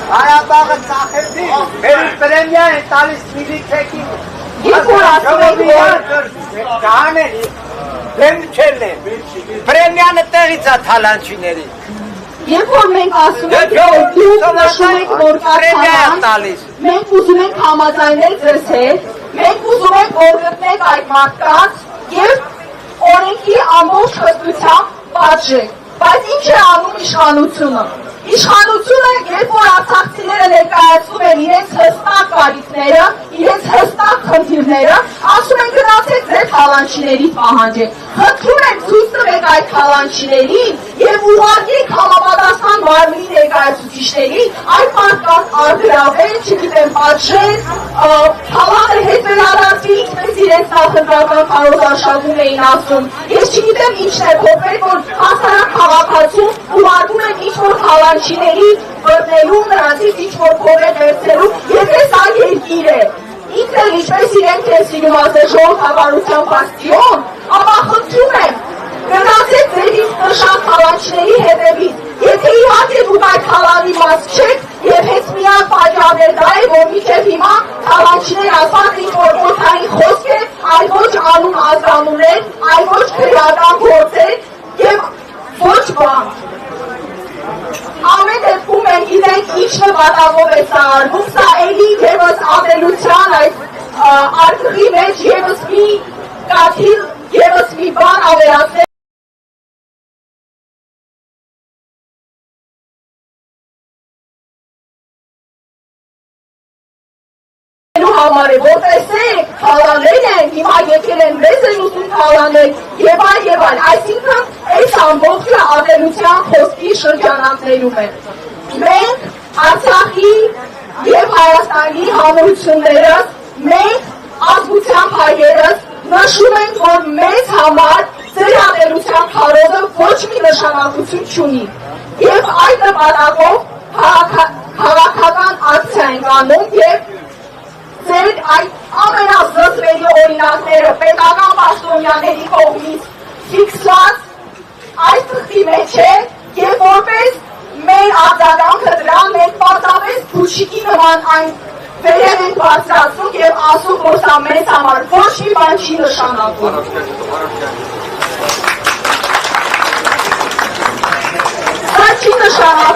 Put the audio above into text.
Հայաբաղը ծախեցի, պրեմիա են տալիս միլիցեքի։ Երբ որ ասում եք, որ Կահաների, դեմ չելն է, պրեմիանը տեղից է թալանչիների։ Երբ որ մենք ասում ենք, որ դուք նշում եք, որ կա թալանչ, մենք ուզում ենք համաձայնել ձեզ հետ, մենք ուզում ենք, որ գտնեք այդ մարդկանց և օրենքի ամբողջ խստությամբ պատժեք։ Բայց ինչ է անում իշխանությունը։ Իշխանությունը, երբ որ արցախցիները ներկայացնում են իրենց հստակ կարիքները, իրենց հստակ խնդիրները, ասում են գնացեք ձեր թալանչիների պահանջեք։ Խնդրում ենք ցույց տվեք այդ թալանչիներին և ուղարկեք համապատասխան մարմնի ներկայացուցիչներին այդ մարդկանց արգրավել, չգիտեմ, պատժել, թալանը հետ վերադարձվի, ինչպես իրենց նախընտրական քարոզարշավում էին ասում։ Ես չգիտեմ ինչն է փոխվել, որ հասարակ քաղաքացում ուղարկում են ինչ-որ թալանչիների բռնելու, նրանցից ինչ-որ փողեր վերցնելու, եթե սա երկիր է։ Ինքն էլ ինչպես իրենք են սիրում ասել ժողովրդավարության բաստիոն, ապա խնդրում եմ, գնացեք ձերից նշան թալանչիների հետևից։ Եթե իհարկե դուք այդ թալանի մաս չեք, և հենց միակ պատճառն դա է, որ մինչև հիմա թալանչիներ ասած ինչ-որ օդային խոսք է, այլ ոչ անուն ազգանուններ, այլ ոչ քրեական գործեր և ոչ բան։ Ամեն դեպքում մենք գիտենք ինչ նպատակով է սա արվում, սա էլի ևս ատելության այդ արկղի մեջ ևս մի կաթիլ, ևս մի բան ավերացնել համար է, որ տեսեք, թալաներ են, հիմա եկել են մեզ են ուզում թալանել և այլ, այսինքն այս ամբողջը ատելության խոսքի շրջանակներում է։ Մենք Արցախի և Հայաստանի հանրություններս, մենք ազգությամբ հայերս նշում ենք, որ մեզ համար ձեր ատելության քարոզը ոչ մի նշանակություն չունի և այդ նպատակով քաղաքական ակցիա ենք անում և ձեր այդ ամենազզվելի օրինակները պետական պաշտոնյաների կողմից ֆիքսված այս թղթի մեջ է և որպես մեր արձագանքը դրան մենք պարզապես փուշիկի նման այն վերև ենք բարձրացնում և ասում, որ սա մեզ համար ոչ մի բան չի նշանակում։ Սա չի նշանակում